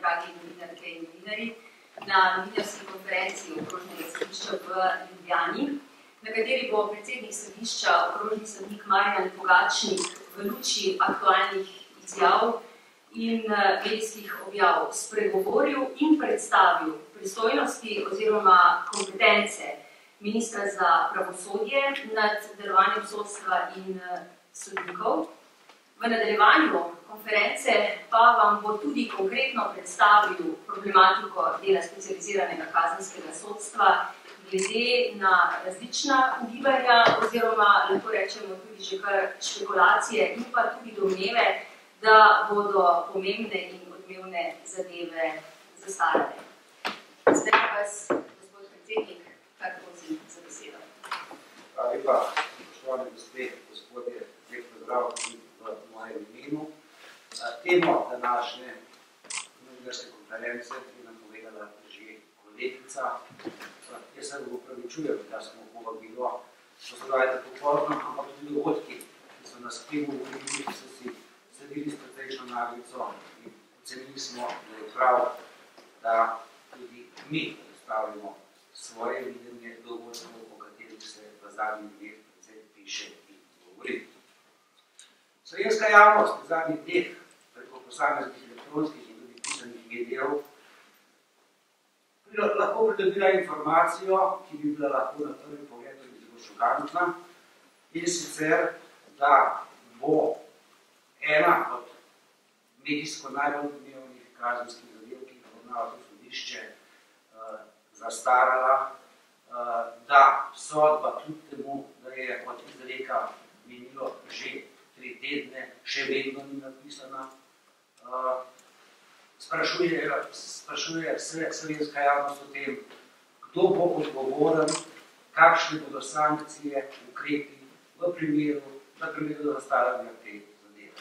dragi novinarke in novinarji, na novinarski konferenci Okrožnega sodišča v Ljubljani, na kateri bo predsednik sodišča, okrožni sodnik Marjan Pogačnik, v luči aktualnih izjav in medijskih objav spregovoril in predstavil pristojnosti oziroma kompetence ministra za pravosodje nad delovanjem sodstva in sodnikov. V nadaljevanju konference pa vam bo tudi konkretno predstavil problematiko dela specializiranega kazenskega sodstva glede na različna ugibanja oziroma, lahko rečemo, tudi že kar špekulacije in pa tudi domneve, da bodo pomembne in odmevne zadeve zastarane. Zdaj vas, gospod predsednik, kar prosim za besedo. Hvala lepa, spoštovani gospe, gospodje, lep pozdrav v mojem imenu. Temo današnje novinarske konference je nam povedala že kolegica. Jaz se opravičujem, da smo povabilo posodajati popozno, ampak tudi dogodki, ki so nas temu govorili, ki so si sledili s precejšnjo naglico in ocenili smo, da je prav, da tudi mi predstavimo svoje videnje dogodkov, o katerih se v zadnjih dneh precej piše in govori. Slovenska javnost v zadnjih dneh preko posameznih elektronskih in tudi pisanih medijev lahko pridobila informacijo, ki bi bila lahko na prvi pogled tudi zelo šokantna, in sicer, da bo ena od medijsko najbolj odmevnih kazenskih zadev, ki jih obravnava to sodišče, zastarala, da sodba kljub temu, da je od izreka minilo že 3 tedne, še vedno ni napisana. Sprašuje se slovenska javnost o tem, kdo bo odgovoren, kakšne bodo sankcije, ukrepi v primeru zastaranja te zadeve.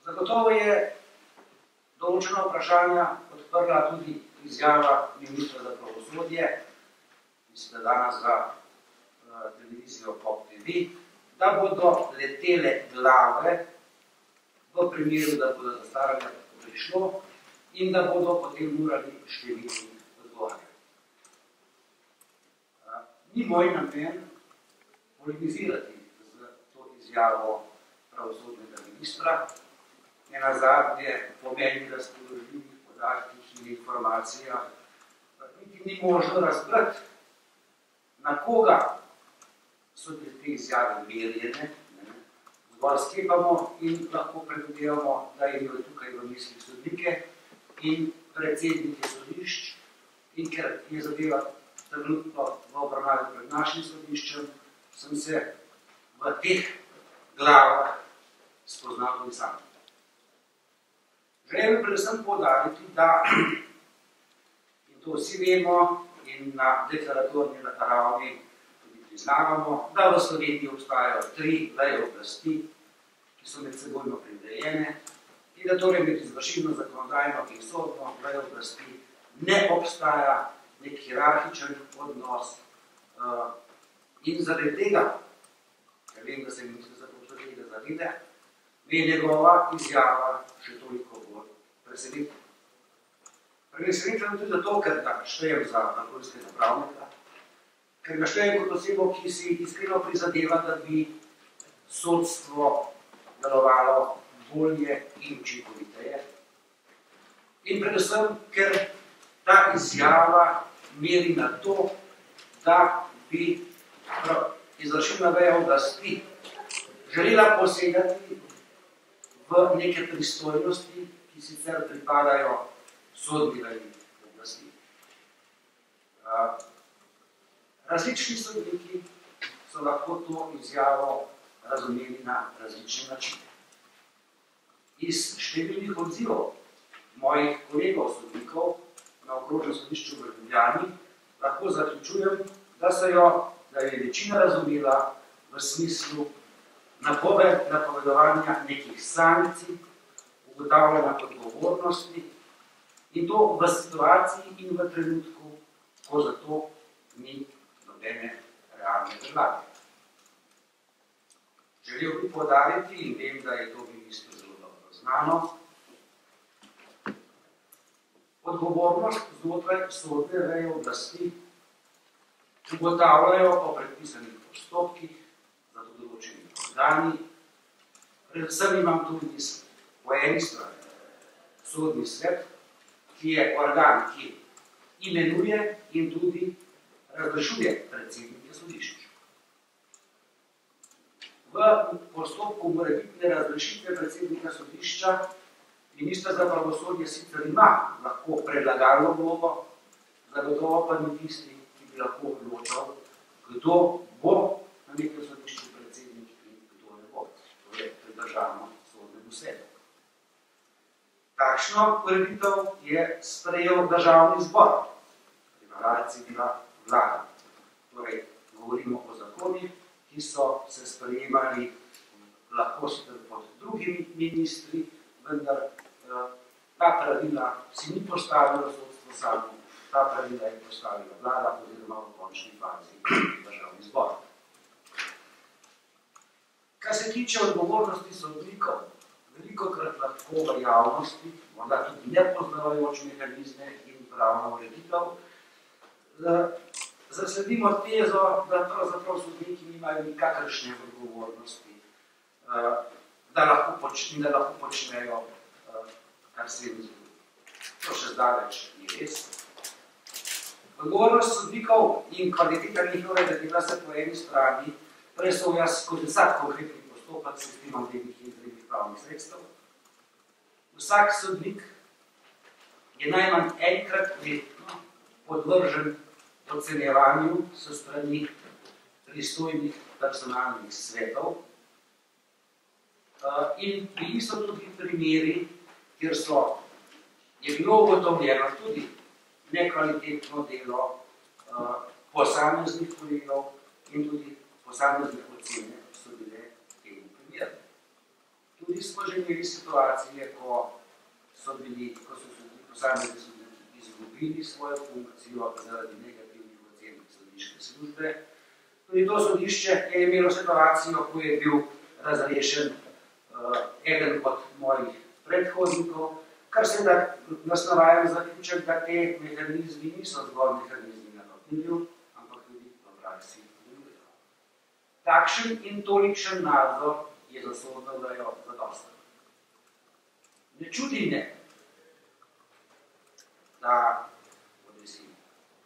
Zagotovo je določena vprašanja odprla tudi izjava ministra za pravosodje, mislim, da danes za televizijo Pop TV, da bodo letele glave v primeru, da bodo zastaranja prišlo in da bodo potem morali številni odgovarjati. Ni moj namen polemizirati z to izjavo pravosodnega ministra, nenazadnje po meni razpoložljivih podatkih in informacijah, niti ni možno razbrati, na koga so te izjave merjene, zgolj sklepamo in lahko predvidevamo, da je bilo tukaj v mislih sodnike in predsednike sodišč, in ker je zadeva trenutno v obravnavi pred našim sodiščem, sem se v teh glavah spoznal tudi sam. Želim predvsem poudariti, da, in to vsi vemo in na deklaratorni ravni tudi priznavamo, da v Sloveniji obstajajo 3 veje oblasti, ki so med sebojno prirejene, in da torej med izvršilno, zakonodajno in sodno veje oblasti ne obstaja nek hierarhičen odnos. In zaradi tega, ker vem, da se minister za pravosodje tega zavede, me je njegova izjava še toliko bolj presenetila. Presenetila tudi zato, ker ga štejem za vrhunskega pravnika, ker ga štejem kot osebo, ki si iskreno prizadeva, da bi sodstvo delovalo bolje in učinkoviteje. In predvsem, ker ta izjava meri na to, da bi izvršilna veja oblasti želela posegati v neke pristojnosti, ki sicer pripadajo sodni veji oblasti. Različni sodniki so lahko to izjavo razumeli na različne načine. Iz številnih odzivov mojih kolegov sodnikov na Okrožnem sodišču v Ljubljani lahko zaključujem, da je večina razumela v smislu napovedovanja nekih sankcij, ugotavljanja odgovornosti, in to v situaciji in v trenutku, ko za to ni nobene realne podlage. Želel bi poudariti, in vem, da je to minister zelo dobro znano. Odgovornost znotraj sodne veje oblasti ugotavljajo po predpisanih postopkih za določeni organi. Predvsem imam tudi po eni strani sodni svet, ki je organ, ki imenuje in tudi razrešuje predsednike sodišč. V postopku morebitne razrešitve predsednika sodišča minister za pravosodje sicer ima lahko predlagalno vlogo, zagotovo pa ni tisti, ki bi lahko odločal, kdo bo na nekem sodišču predsednik in kdo ne bo. To je pridržano sodnemu svetu. Takšno ureditev je sprejel državni zbor, pripravljalci bila vlada. Torej, govorimo o zakonih, ki so se sprejemali lahko pod drugimi ministri, vendar ta pravila si ni postavilo sodstvo samo, ta pravila je postavila vlada oziroma v končni fazi državni zbor. Kar se tiče odgovornosti sodnikov, velikokrat lahko v javnosti, morda tudi ne poznavajoč mehanizme in pravno ureditev, zasledimo tezo, da pravzaprav sodniki nimajo nikakršne odgovornosti, da lahko počnejo, kar se jim zgodi. To še zdaleč ni res. Odgovornost sodnikov in kvaliteta njihovega dela se po eni strani presoja skozi vsak konkretni postopek s sistemom delnih in izrednih pravnih sredstev. Vsak sodnik je najmanj enkrat letno podvržen ocenjevanju s strani pristojnih personalnih svetov in bili so tudi primeri, kjer je bilo ugotovljeno tudi nekvalitetno delo posameznih kolegov in tudi posameznih ocene so bile temu primerne. Tudi smo že imeli situacije, ko so posamezni sodniki izgubili svojo funkcijo zaradi negativnih ocen sodniške službe. Tudi to sodišče je imelo situacijo, ko je bil razrešen eden od mojih predhodnikov, kar seveda nas navaja zaključek, da te mehanizmi niso zgolj mehanizmi na papirju, ampak tudi v praksi delujejo. Takšen in tolikšen nadzor je za sodno vejo zadosten. Ne čudi me, da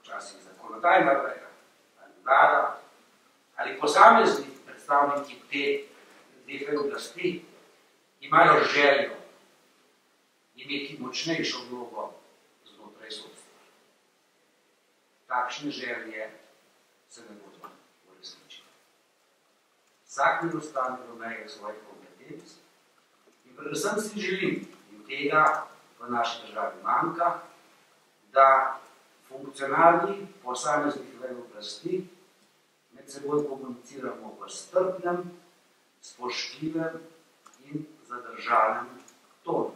včasih zakonodajna veja, ali vlada, ali posamezni predstavniki te oblasti imajo željo imeti močnejšo vlogo znotraj sodstva. Takšne želje se ne bodo uresničile. Vsak ne ostane v meje svojih kompetenc in predvsem si želim, in tega v naši državi manjka, da funkcionarji posameznih vej oblasti med seboj komuniciramo v strpnem, spoštljivem in zadržanem tonu.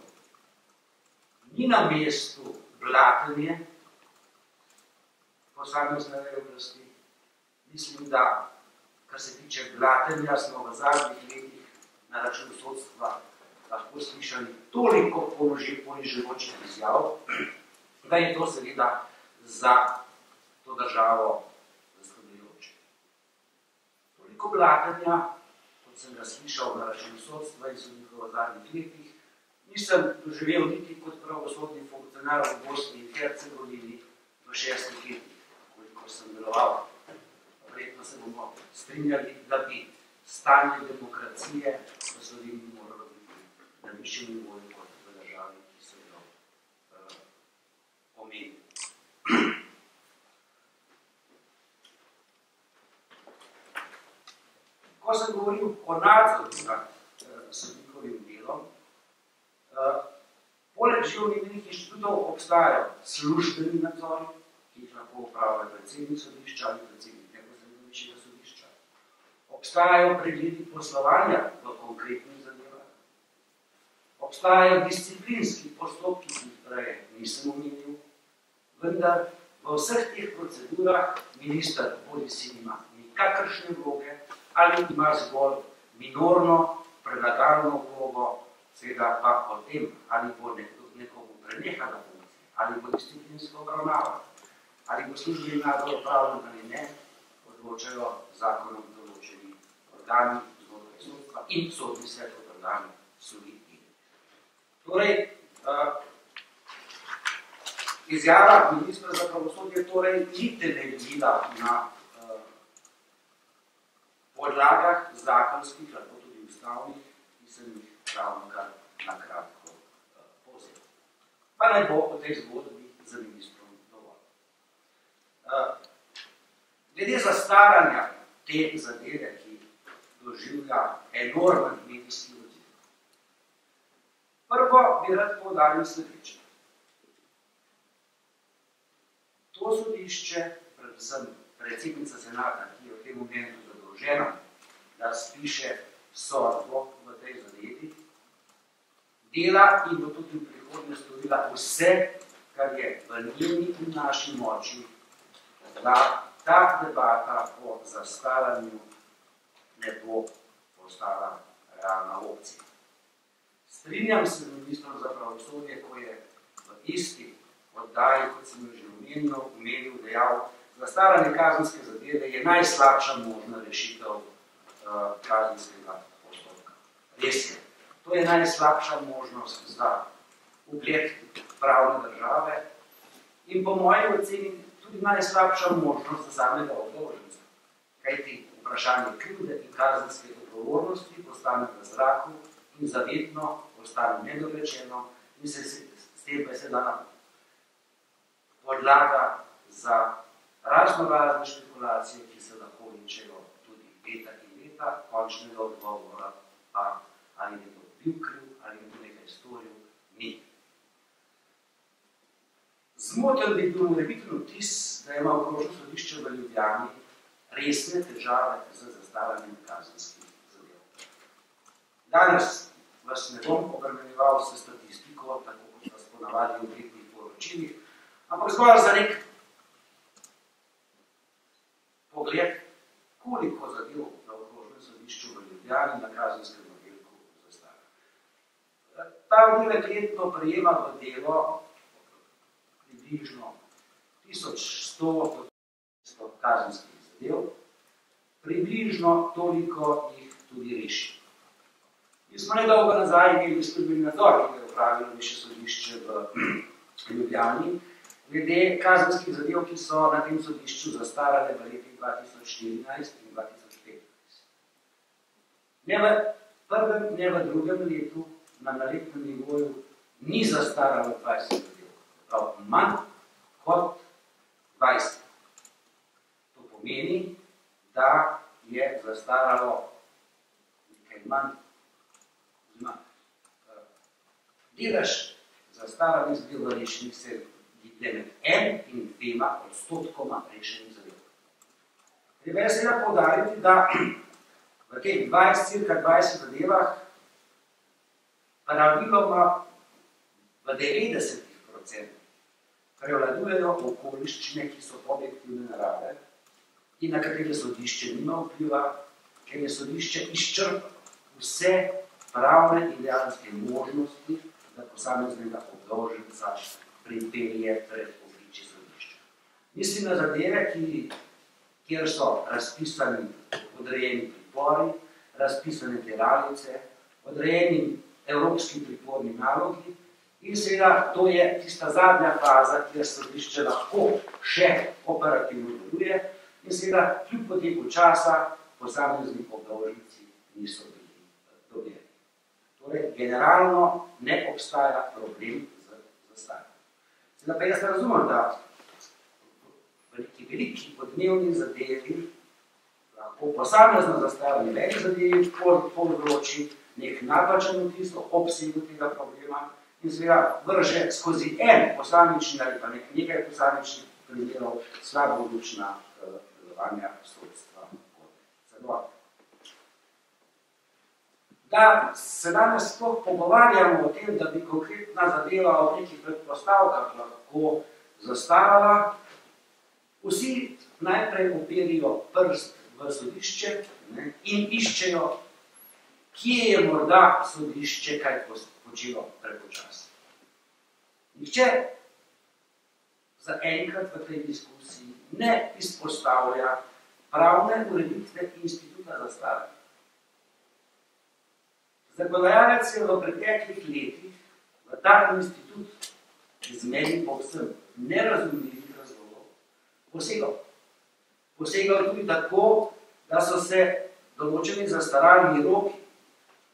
Ni na mestu blatenje posamezne veje oblasti. Mislim, da, kar se tiče blatenja, smo v zadnjih letih na račun sodstva lahko slišali toliko ponižujočih izjav, da je to seveda za to državo zaskrbljujoče. Toliko blatenja, kot sem ga slišal na račun sodstva in sodnikov v zadnjih letih, nisem doživel niti kot pravosodni funkcionar v Bosni in Hercegovini v 6 letih, koliko sem deloval. Verjetno se bomo strinjali, da bi stanje demokracije v Sloveniji moralo biti na višjem nivoju kot v državi, ki se jo omeni. Ko sem govoril o nadzoru nad sodnikovim delom, poleg že omenjenih inštitutov obstajajo službeni nadzori, ki jih lahko upravlja predsednik sodišča ali predsednik neposredno višjega sodišča. Obstajajo pregledi poslovanja v konkretnih zadevah. Obstajajo disciplinski postopki, ki jih prej nisem omenil, vendar v vseh teh procedurah minister bodisi nima nikakršne vloge ali ima zgolj minorno predlagalno vlogo seveda pa o tem, ali bo nekomu prenehala funkcija, ali bo disciplinsko obravnava, ali bo službeni nadzor opravljen ali ne, odločajo zakonom določeni organi znotraj sodstva in sodni svet od organi sodni. Torej, izjava ministra za pravosodje torej ni temeljila na podlagah zakonskih, lahko tudi ustavnih, ki sem jih ravnokar na kratko povzel. Pa naj bo o tej zgodbi za ministrom dovolj. Glede zastaranja te zadeve, ki doživlja enormen medijski odziv. Prvo bi rad poudaril sledeče. To sodišče, predvsem predsednica senata, ki je v tem momentu zadolžena, da spiše sodbo v tej zadevi, dela in bo tudi v prihodnje storila vse, kar je v njeni in naši moči, da ta debata o zastaranju ne bo postala realna opcija. Strinjam se z ministrom za pravosodje, ko je v isti oddaji, kot sem jo že omenil, dejal, zastaranje kazenske zadeve je najslabša možna rešitev kazenskega postopka. Res je. To je najslabša možnost za ugled pravne države in po moji oceni tudi najslabša možnost za samega obdolženca. Kajti vprašanje krivde in kazenske odgovornosti postane v zraku in zavedno ostane nedorečeno in se s tem pa se da podlaga za raznorazne špekulacije, ki se lahko vlečejo tudi leta in leta, končnega odgovora pa ali je to bil kriv, ali je to nekaj storil, ni. Zmoten bi bil morebiten vtis, da ima okrožno sodišče v Ljubljani resne težave z zastaranjem kazenskih zadev. Danes vas ne bom obremenjeval s statistiko, tako kot vas ponavadi v letnih poročilih, ampak zgolj za nek pogled, koliko zadev na okrožnem sodišču v Ljubljani na kazenskem oddelku zastara. Ta oddelek letno prejema v delo približno 1100 kazenskih zadev, približno toliko jih tudi reši. Mi smo nedolgo nazaj imeli službeni nadzor, ki je opravilo višje sodišče v Ljubljani, glede kazenskih zadev, ki so na tem sodišču zastarale v letih 2014 in 2015. Ne v prvem, ne v drugem letu na letnem nivoju ni zastaralo 20 zadev. Prav manj kot 20. To pomeni, da je zastaralo nekaj manj. Delež zastaranih zadev v rešenih se giblje med 1 in 2% rešenih zadev. Treba je seveda poudariti, da v teh cirka 20 zadevah praviloma v 90% prevladujejo okoliščine, ki so objektivne narave in na katere sodišče nima vpliva, ker je sodišče izčrpalo vse pravne in dejanske možnosti, da posameznega obdolženca pripelje pred obličje sodišča. Mislim na zadeve, kjer so razpisani odrejeni pripori, razpisane delavnice, odrejeni evropski priporni nalogi in seveda to je tista zadnja faza, kjer sodišče lahko še operativno deluje in seveda kljub poteku časa posamezni obdolženci niso bili dobljeni. Torej, generalno ne obstaja problem z zastaranjem. Seveda pa jaz razumem, da veliki podnevni zadevi lahko posamezno zastaranje več zadevi povzroči nek napačen vtis o obsegu tega problema in seveda vrže skozi en posamični ali pa nekaj posamičnih primerov slabo luč na delovanja sodstva kot celote. Da se danes sploh pogovarjamo o tem, da bi konkretna zadeva o nekih predpostavkah lahko zastarala, vsi najprej operijo prst v sodišče in iščejo kje je morda sodišče kaj počelo prepočasno. Nihče zaenkrat v tej diskusiji ne izpostavlja pravne ureditve instituta zastaranja. Zakonodajalec je v preteklih letih v ta institut iz meni povsem nerazumljivih razlogov posegal. Posegal tudi tako, da so se določeni zastaralni roki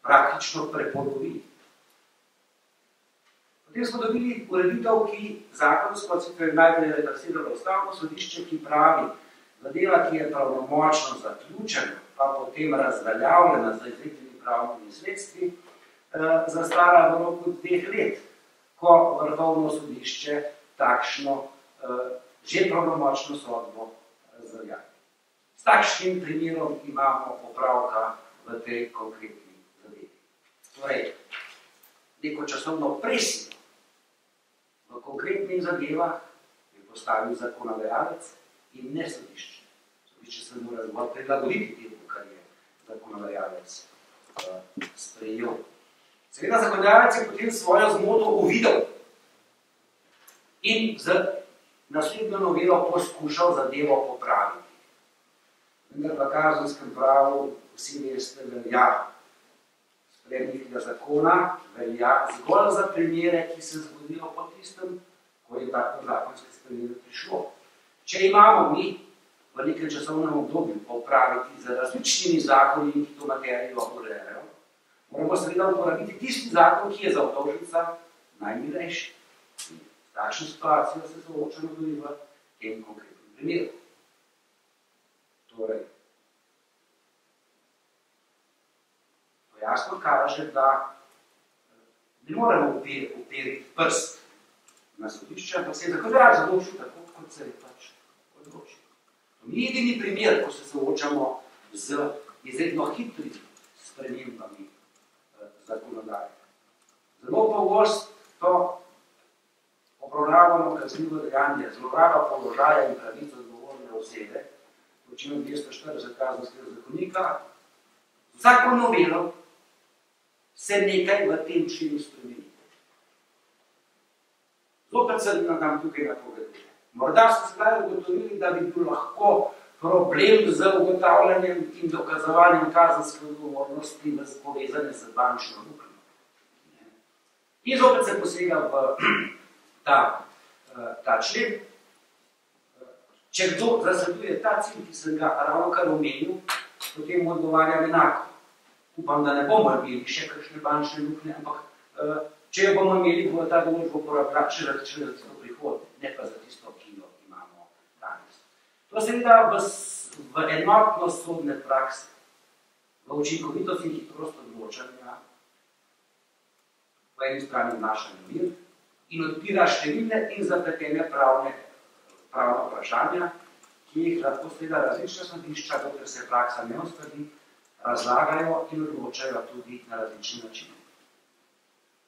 praktično prepolovili. Potem smo dobili ureditev, ki zakonsko sicer najprej retrasiralo ustavno sodišče, ki pravi, zadeva, ki je pravnomočno zaključena, pa potem razveljavljena z izrednimi pravnimi sredstvi, zastara v roku 2 let, ko Vrhovno sodišče takšno že pravnomočno sodbo razveljavi. S takšnim primerom imamo opravka v tej konkretni zadevi. Torej, neko časovno presijo v konkretnih zadevah je postavil zakonodajalec in ne sodišče. Sodišče se mora zgolj prilagoditi temu, kar je zakonodajalec sprejel. Seveda zakonodajalec je potem svojo zmoto uvidel in z naslednjo novelo poskušal zadevo popraviti. Vendar v kazenskem pravu vsi veste, velja sprejemnega zakona, velja zgolj za primere, ki se zgodijo po tistem, ko je tako zakonske spremembe prišlo. Če imamo mi v nekem časovnem obdobju popraviti z različnimi zakoni, ki to materijo urejajo, moramo seveda uporabiti tisti zakon, ki je za obdolženca najmilejši. V takšno situacijo se soočamo tudi v tem konkretnem primeru. Torej, to jasno kaže, da ne moremo uperiti prst na sodišče, ampak se je zakonodajalec odločil tako, kot se je pač odločil. To ni edini primer, ko se soočamo z izredno hitrimi spremembami zakonodaje. Zelo pogosto obravnavano kaznivo dejanje, zloraba položaja in pravic odgovorne osebe, po členu 240 kazenskega zakonika, vsako novelo se nekaj v tem členu spremeni. Zopet se nam tukaj napoveduje. Morda so sedaj ugotovili, da bi bil lahko problem z ugotavljanjem in dokazovanjem kazenske odgovornosti povezane z bančno luknjo. In zopet se posega v ta člen. Če kdo zasleduje ta cilj, ki sem ga ravnokar omenil, potem mu odgovarjam enako. Upam, da ne bomo imeli še kakšne bančne luknje, ampak če jo bomo imeli, bo ta določbo uporabljati še za tisto prihodnje, ne pa za tisto, ki jo imamo danes. To seveda v enotnost sodne prakse, v učinkovitost in hitrost odločanja, po eni strani vnaša mir in odpira številne in zapletene pravna vprašanja, ki jih lahko seveda različna sodišča, dokler se praksa ne ustali, razlagajo in odločajo tudi na različne načine.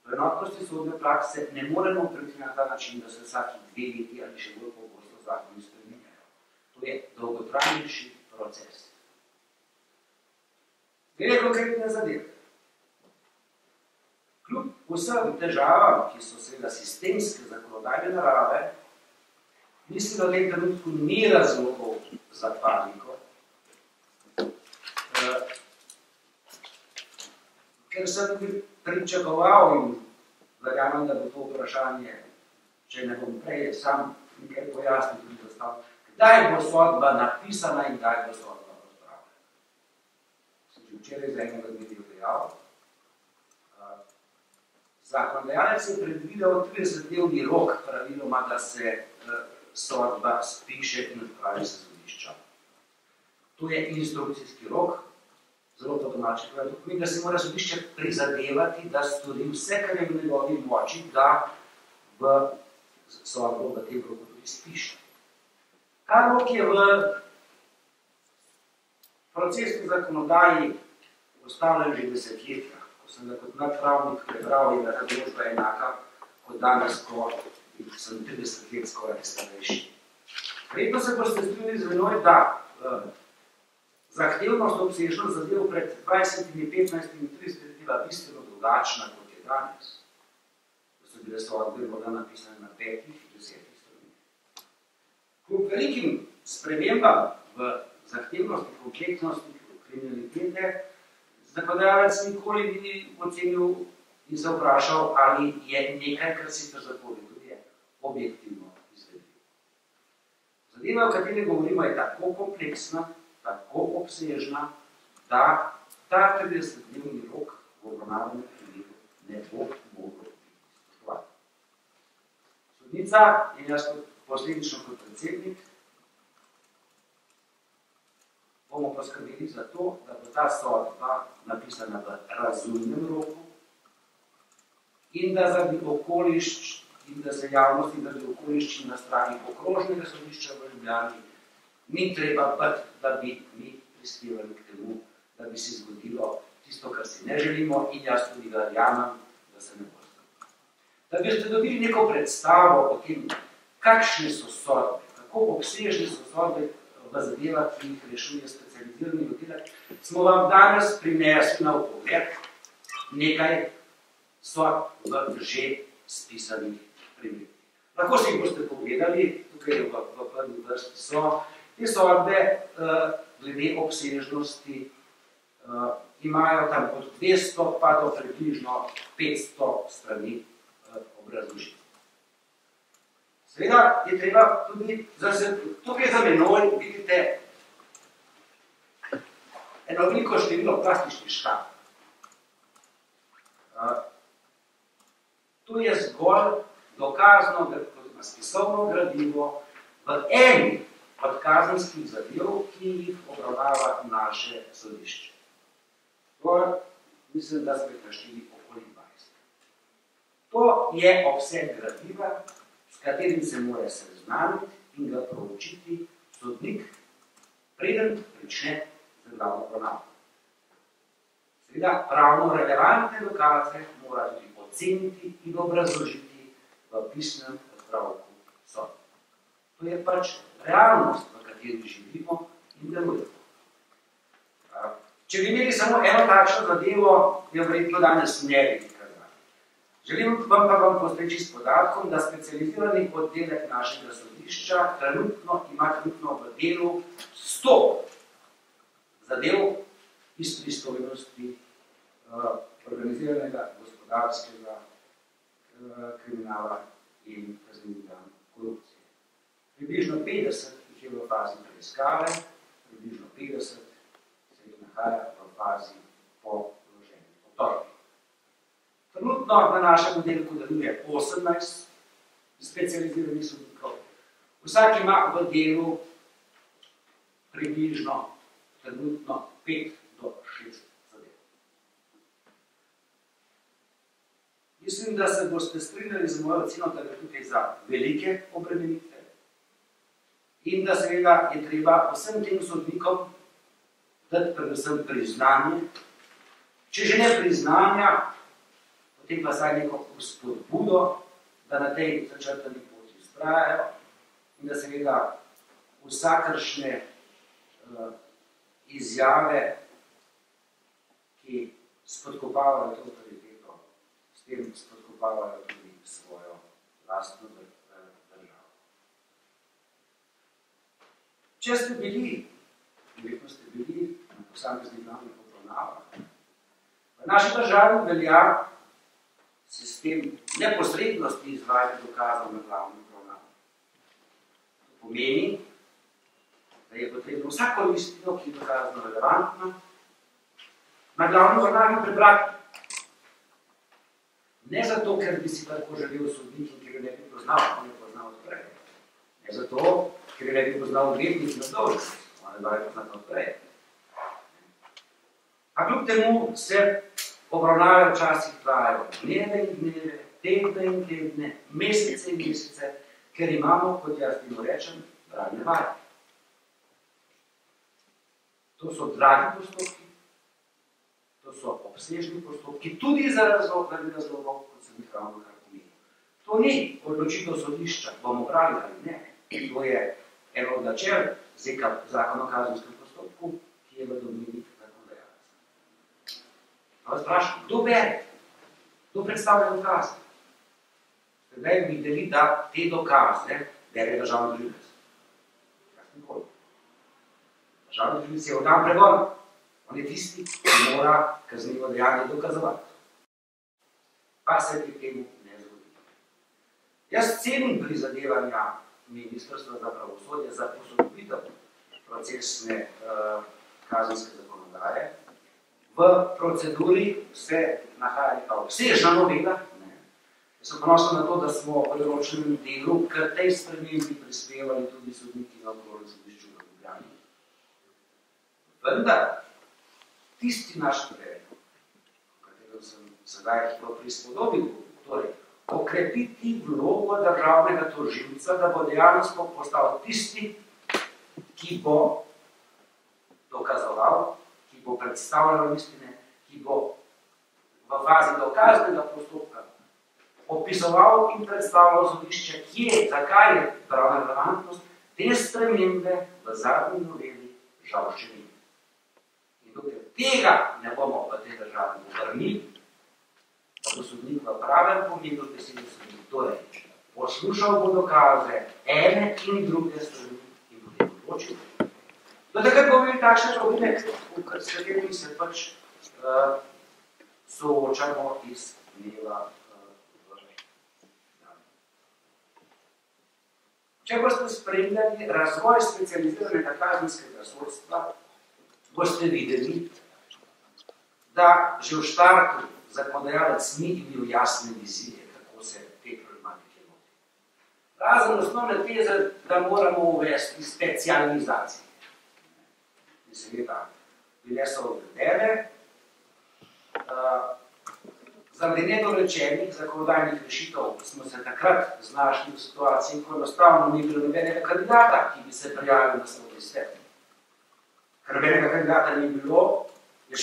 V enotnosti sodne prakse ne moremo priti na ta način, da se vsaki 2 leti ali še bolj pogosto zakoni spreminjajo. To je dolgotrajnejši proces. Glede konkretne zadeve. Kljub vsem težavam, ki so seveda sistemske zakonodajne narave, mislim, da v tem trenutku ni razlogov za paniko, ker sem pričakoval in verjamem, da bo to vprašanje, če ne bom prej sam nekaj pojasnil, tudi zastavil, kdaj bo sodba napisana in kdaj bo sodba razpravljena. Sem že včeraj z enega video dejal. Zakonodajalec je predvidel 30-dnevni rok praviloma, da se sodba spiše in odpravi se sodišča. To je instrukcijski rok, zelo po domače povedal. To pomeni, da se mora sodišče prizadevati, da stori vse, kar je v njegovi moči, da v sodbo v tem roku tudi spiše. Ta rok je v procesni zakonodaji postavljen že desetletja. Ko sem ga kot nadpravnik prebral, je da ta določba enaka kot danes, ko sem 30 let skoraj starejši. Verjetno se boste strinjali z menoj, da zahtevnost, obsežnost zadev pred 20, 15 in 30 leti bila bistveno drugačna, kot je danes. To so bile sodbe morda napisane na 5, 10 straneh. Kljub velikim spremembam v zahtevnosti, kompleksnosti, kriminalitete, zakonodajalec nikoli ni ocenil in se vprašal, ali je nekaj, kar sicer zapoveduje, objektivno izvedljivo. Zadeva, o kateri govorimo, je tako kompleksna, tako obsežna, da ta 30-dnevni rok v obravnavanem primeru ne bo mogel biti spoštovan. Sodnica in jaz posledično kot predsednik bomo poskrbeli za to, da bo ta sodba napisana v razumnem roku in da zaradi okolišč in da se javnosti zaradi okoliščin na strani okrožnega sodišča v Ljubljani ni treba biti, da bi mi prispevali k temu, da bi se zgodilo tisto, kar si ne želimo in jaz tudi verjamem, da se ne bo zgodilo. Da bi ste dobili neko predstavo o tem, kakšne so sodbe, kako obsežne so sodbe v zadevah, ki jih rešuje specializirani oddelek, smo vam danes prinesli na vpogled nekaj sodb v že spisanih primerih. Lahko si jih boste pogledali, tukaj v prvi vrsti so. Te sodbe glede obsežnosti imajo tam od 200 pa do približno 500 strani obrazložitev. Seveda je treba tudi, tukaj za menoj vidite eno veliko število plastičnih škatl. To je zgolj dokazno, spisovno gradivo v eni od kazenskih zadev, ki jih obravnava naše sodišče. To mislim, da smo jih našteli okoli 20. To je obseg gradiva, s katerim se mora seznaniti in ga proučiti sodnik, preden prične z glavno obravnavo. Seveda, pravno relevantne dokaze mora tudi oceniti in obrazložiti v pisnem odpravku sodbe. To je pač realnost, v kateri živimo in delujemo. Če bi imeli samo eno takšno zadevo, je verjetno danes ne bi kazali. Želim vam postreči s podatkom, da specializirani oddelek našega sodišča ima trenutno v delu 100 zadev iz pristojnosti organiziranega gospodarskega kriminala in kaznivih dejanj korupcije. Približno 50 jih je v fazi preiskave, približno 50 se jih nahaja v fazi po vloženih obtožbah. Trenutno na našem oddelku deluje 18 specializiranih sodnikov. Vsak ima v delu približno trenutno 5 do 6 zadev. Mislim, da se boste strinjali z mojo oceno, da je tukaj za velike obremenitve in da seveda je treba vsem tem sodnikom dati predvsem priznanje. Če že ne priznanja, potem pa saj neko spodbudo, da na tej začrtani poti vztrajajo in da seveda vsakršne izjave, ki spodkopavajo to avtoriteto, s tem spodkopavajo tudi svojo lastno državo. Če ste bili, verjetno ste bili na posameznih glavnih obravnavah, v naši državi velja sistem neposrednosti izvajanja dokazov na glavnih obravnavah. To pomeni, da je potrebno vsako listino, ki je dokazno relevantna, na glavni obravnavi prebrati. Ne zato, ker bi si tako želel sodnik in ker jo ne bi poznal, ko ne poznal odprej. Ne zato, ker je ne bi poznal odvetnik na dolžnost, ali da je poznal odprej. A kljub temu se obravnave včasih trajajo dneve in dneve, tedne in tedne, mesece in mesece, ker imamo, kot jaz temu rečem, bralne vaje. To so dragi postopki, to so obsežni postopki, tudi zaradi razlogov, kot sem jih ravno kar pomenil. To ni odločitev sodišča, bomo brali ali ne. To je eno od načel Zakona o kazenskem postopku, ki je v domeni zakonodajalca. Pa vas vprašam, kdo bere? Kdo predstavlja dokaze? Zdaj videli, da te dokaze bere državni tožilec. Jaz nikoli. Državni tožilec je organ pregona. On je tisti, ki mora kaznivo dejanje dokazovati. Pa se pri temu ne zgodi. Jaz cenim prizadevanja Ministrstva za pravosodje za posodobitev procesne kazenske zakonodaje. V proceduri se nahaja neka obsežna novela. Jaz sem ponosen na to, da smo v določenem delu k tej spremembi prispevali tudi sodniki na Okrožnem sodišču v Ljubljani. Vendar, tisti naš predlog, v katerem sem sedaj prispodobil, torej okrepiti vlogo državnega tožilca, da bo dejansko postal tisti, ki bo dokazoval, ki bo predstavljal istine, ki bo v fazi dokaznega postopka opisoval in predstavljal sodišče, kje, zakaj je pravna relevantnost, te spremembe v zadnji noveli žal še ni. In dokler tega ne bomo v tej državi uvrnili, da bo sodnik v pravem pomenu besede sodnik, torej poslušal bo dokaze ene in druge strani in potem odločil. Do takrat bomo imeli takšne probleme, s katerimi se pač soočamo iz dneva. Če boste spremljali razvoj specializiranega kazenskega sodstva, boste videli, da že v štartu zakonodajalec ni imel jasne vizije, kako se te problematike loti. Razen osnovne teze, da moramo uvesti specializacije. In seveda, bile so uvedene, zaradi nedorečenih zakonodajnih rešitev smo se takrat znašli v situaciji, ko enostavno ni bilo nobenega kandidata, ki bi se prijavil na svoj liste. Ker nobenega kandidata ni bilo, je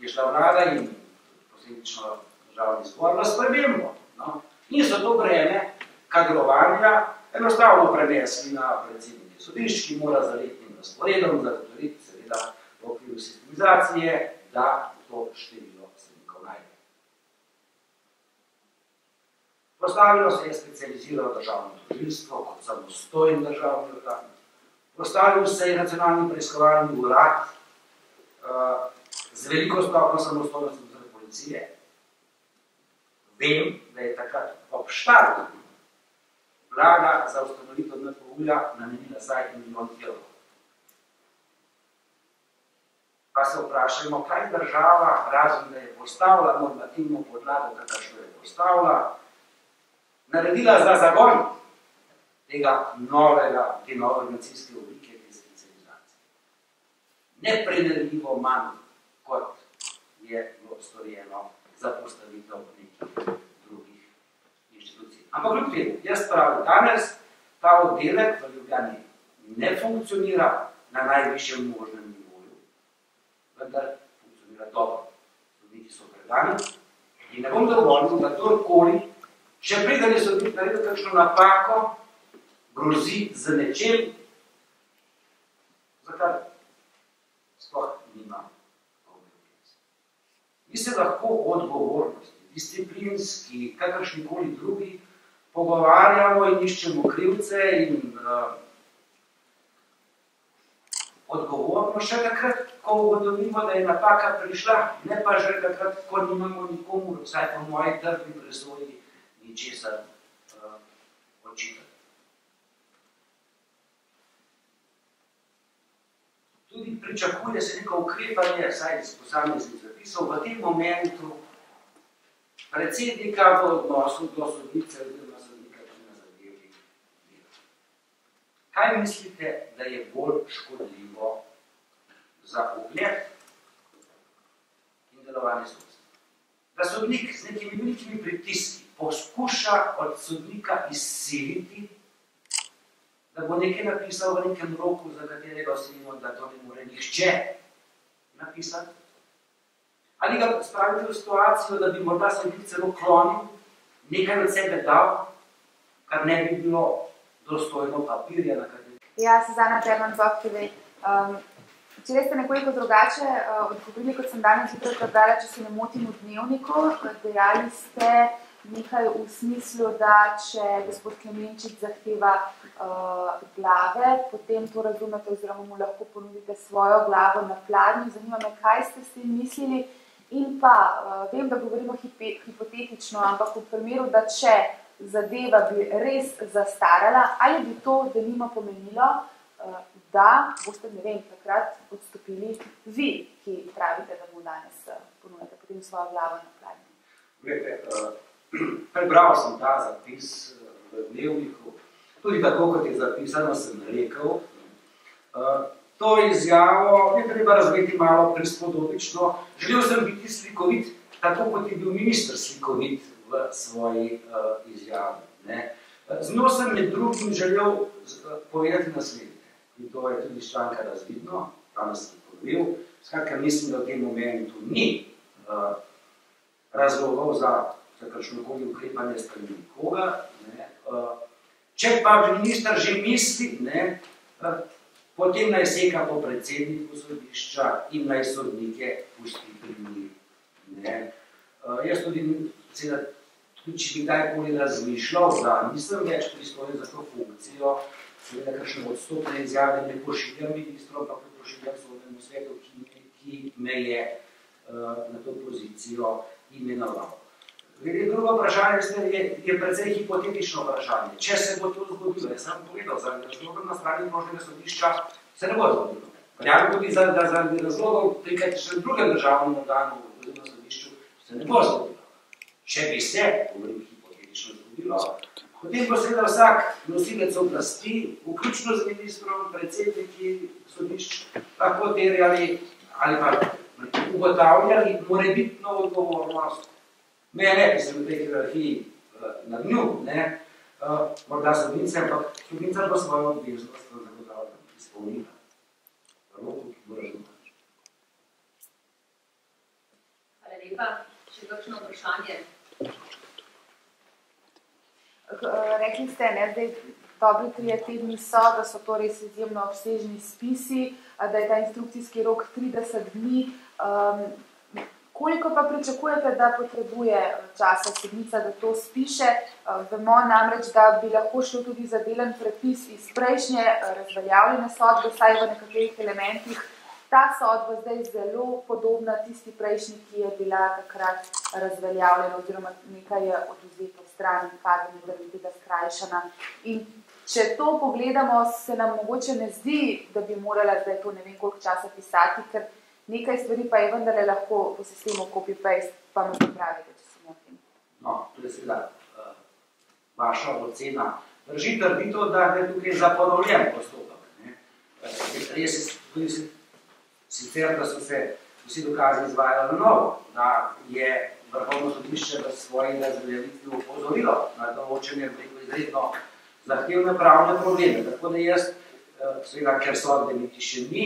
šla vlada in posledično državni zbor na spremembo. In so to breme kadrovanja enostavno prenesli na predsednike sodišč, ki mora za letnim razporedom zagotoviti seveda v okviru sistemizacije, da to število postavilo se je specializirano državno tožilstvo kot samostojen državni organ. Postavil se je nacionalni preiskovalni urad z veliko stopnjo samostojnosti znotraj policije. Vem, da je takrat ob štartu vlada za ustanovitev NPU-ja namenila vsaj 1 milijon evrov. Pa se vprašajmo, kaj država, razen da je postavila normativno podlago, kakršno je postavila, naredila za zagon te nove organizacijske oblike, te specializacije. Neprimerljivo manj, kot je bilo storjeno za postavitev nekih drugih inštitucij. Ampak kljub temu, jaz pravim, danes ta oddelek v Ljubljani ne funkcionira na najvišjem možnem nivoju, vendar funkcionira dobro. Sodniki so predani in ne bom dovolil, da kdorkoli, še preden je sodnik naredil kakšno napako, grozi z nečem, zakaj sploh nima odgovornosti. Mi se lahko o odgovornosti, disciplinski, kakršnikoli drugi, pogovarjamo in iščemo krivce in odgovorno še takrat, ko ugotovimo, da je napaka prišla, ne pa že takrat, ko nimamo nikomu, vsaj po moji trdni presoji, ničesar očitati. Tudi pričakuje se neko ukrepanje, saj iz posameznih zapisov, v tem momentu predsednika v odnosu do sodnice oziroma sodnika, ki na zadevi dela. Kaj mislite, da je bolj škodljivo za ugled in delovanje sodstva? Da sodnik z nekimi velikimi pritiski poskuša od sodnika izsiliti, da bo nekaj napisal v nekem roku, za katerega ocenimo, da to ne more nihče napisati. Ali ga spravite v situacijo, da bi morda sodnik celo klonil, nekaj od sebe dal, kar ne bi bilo dostojno papirja, na kateri. Ja, Suzana Perman-Zopkivi. Včeraj ste nekoliko drugače odgovorili, kot sem danes zjutraj prebrala, če se ne motim v Dnevniku. Dejali ste nekaj v smislu, da če gospod Klemenčič zahteva glave, potem to razumete oziroma mu lahko ponudite svojo glavo na pladnju. Zanima me, kaj ste s tem mislili. In pa, vem, da govorimo hipotetično, ampak v primeru, da če zadeva bi res zastarala, ali bi to denimo pomenilo, da boste, ne vem, takrat odstopili vi, ki pravite, da mu danes ponujete potem svojo glavo na pladnju. Glede, prebral sem ta zapis v Dnevniku, tudi tako, kot je zapisano, sem rekel. To izjavo je treba razumeti malo prispodobično. Želel sem biti slikovit, tako kot je bil minister slikovit v svoji izjavi. Z njo sem med drugim želel povedati naslednje. In to je tudi iz članka razvidno, danes sem ponovil. Skratka, mislim, da v tem momentu ni razlogov za kakršnokoli ukrepanje strani nikoga. Če pa minister že misli, potem naj seka po predsedniku sodišča in naj sodnike pusti pri njih. Jaz tudi, če bi kdajkoli razmišljal, da nisem več pristojen za to funkcijo, seveda, kakšne odstopne izjave ne pošiljam ministrov, pa pošiljam sodnemu svetu, ki me je na to pozicijo imenoval. Glede drugo vprašanje je precej hipotetično vprašanje. Če se bo to zgodilo, jaz sem povedal, zaradi razlogov na strani okrožnega sodišča se ne bo zgodilo. Verjamem tudi zaradi razlogov pri katerem drugem državnem organu na sodišču se ne bo zgodilo. Če bi se, govorim hipotetično, zgodilo, potem bo seveda vsak nosilec oblasti, vključno z ministrom, predsedniki sodišč, lahko terjali ali pa ugotavljali morebitno odgovornost. Mene, ki sem v tej hierarhiji na dnju, morda sodnice, ampak sodnica pa svojo obveznost zagotavljati izpolnila. Roku, ki bo razumeti. Hvala lepa. Še kakšno vprašanje? Rekli ste, zdaj dobri 3 tedni so, da so to res izjemno obsežni spisi, da je ta instrukcijski rok 30 dni. Koliko pa pričakujete, da potrebuje časa sodnica, da to spiše? Vemo namreč, da bi lahko šlo tudi za delen prepis iz prejšnje razveljavljene sodbe, saj v nekaterih elementih ta sodba zdaj zelo podobna tisti prejšnji, ki je bila takrat razveljavljena oziroma nekaj je oduzeto stran in kazni zaradi tega skrajšana. In če to pogledamo, se nam mogoče ne zdi, da bi morala zdaj to ne vem koliko časa pisati, ker nekaj stvari pa je vendarle lahko v sistemu copy-paste, pa me popravite, če se motim. No, to je seveda vaša ocena. Drži trditev, da je tukaj zaponovljen postopek. Res je sicer, da so se vsi dokazi izvajali na novo, da je Vrhovno sodišče v svoji razveljavitvi opozorilo na določene izredno zahtevne pravne probleme. Tako da jaz, seveda, ker sodbe niti še ni,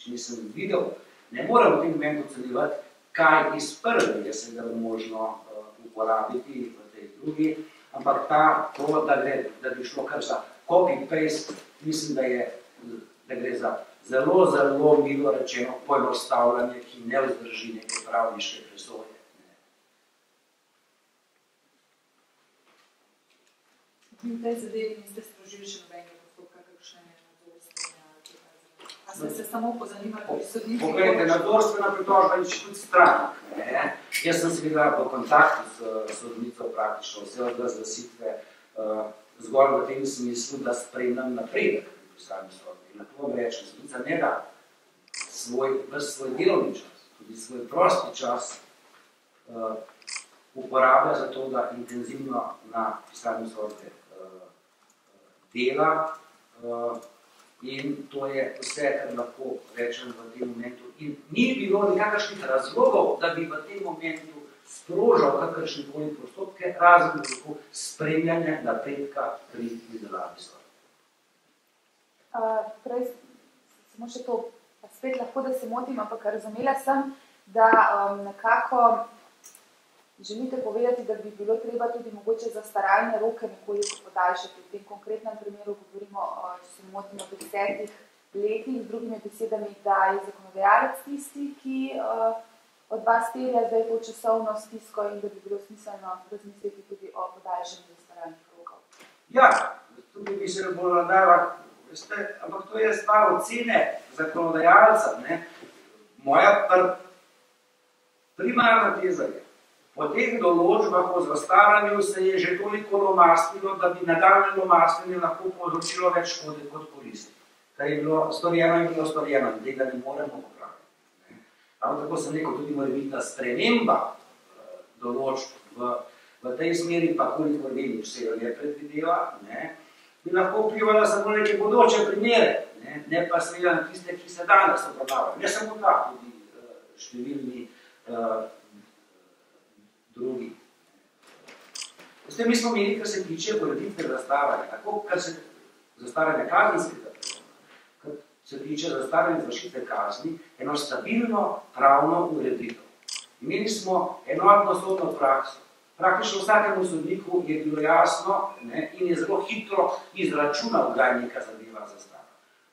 nisem videl, ne morem v tem momentu ocenjevati, kaj iz prve je seveda možno uporabiti v tej drugi, ampak to, da bi šlo kar za copy-paste, mislim, da gre za zelo, zelo milo rečeno poenostavljanje, ki ne vzdrži neke pravniške presoje. V tej zadevi niste sprožili še nobenega postopka, kakšne nadzorstvene, a ste se samo pozanimali pri sodnici? Pogledajte, nadzorstvena pritožba je tudi strank. Jaz sem seveda v kontaktu s sodnico praktično vse od razglasitve zgolj v tem smislu, da spremljam napredek pri sami sodbi. In lahko vam rečem, sodnica ne da svoj delovni čas, tudi svoj prosti čas uporablja za to, da intenzivno na pisanju sodbe dela in to je vse, kar lahko rečem v tem momentu. In ni bilo nikakršnih razlogov, da bi v tem momentu sprožal kakršnekoli postopke, razen lahko spremljanje napredka pri izdelavi sodbe. Prej, samo še to, spet lahko, da se motim, ampak razumela sem, da nekako želite povedati, da bi bilo treba tudi mogoče zastaralne roke nekoliko podaljšati. V tem konkretnem primeru govorimo, če se ne motimo, 10 letih, z drugimi besedami, da je zakonodajalec tisti, ki od vas terja zdaj to časovno stisko in da bi bilo smiselno razmisliti tudi o podaljšanju zastaralnih rokov. Ja, tudi bi se bolj nadala, ampak to je stvar ocene zakonodajalca. Ne? Moja primarna teza je, po teh določbah o zastaranju se je že toliko lomastilo, da bi nadaljne lomastenje lahko povzročilo več škode kot koristi. Kar je bilo storjeno in bilo storjeno in tega ne moremo popraviti. Ravno tako sem rekel, tudi morebitna sprememba določb v tej smeri, pa kolikor vem, vse jo ne predvideva, bi lahko vplivala samo neke bodoče primere, ne pa seveda na tiste, ki se danes obravnavajo. Ne samo tak, tudi številni drugi. Mi smo imeli, kar se tiče ureditve zastaranja, tako kar se zastaranja kazenskega, kar se tiče zastaranja izvršitve kazni, eno stabilno pravno ureditev. Imeli smo enotno sodno prakso. Praktično vsakemu sodniku je bilo jasno in je zelo hitro izračunal, kdaj neka zadeva zastara.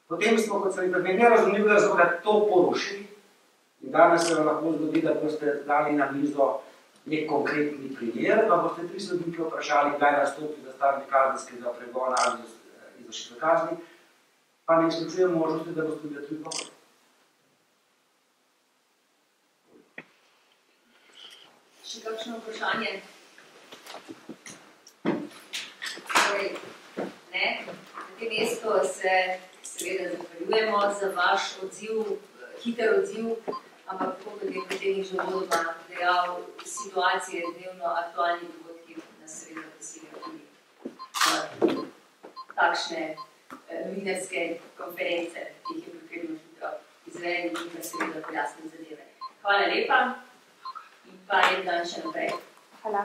Potem smo, kot sem rekel, nerazumljivega razloga to porušili in danes se vam lahko zgodi, da boste dali na mizo nek konkretni primer, pa boste 3 sodnike vprašali, kdaj nastopi zastaranje kazenskega pregona ali izvršitve kazni, pa ne izključuje možnosti, da boste bili tudi dobro. Še kakšno vprašanje? Torej, ne, na tem mestu se seveda zahvaljujemo za vaš odziv, hiter odziv, ampak tako, kot je predsednik že uvodoma dejal, situacije dnevno aktualnih dogodkih nas seveda posebej tudi takšne novinarske konference, ki jih je potrebno hitro izvedeti in pa seveda pojasniti zadeve. Hvala lepa. Pa en dan še naprej. Hvala.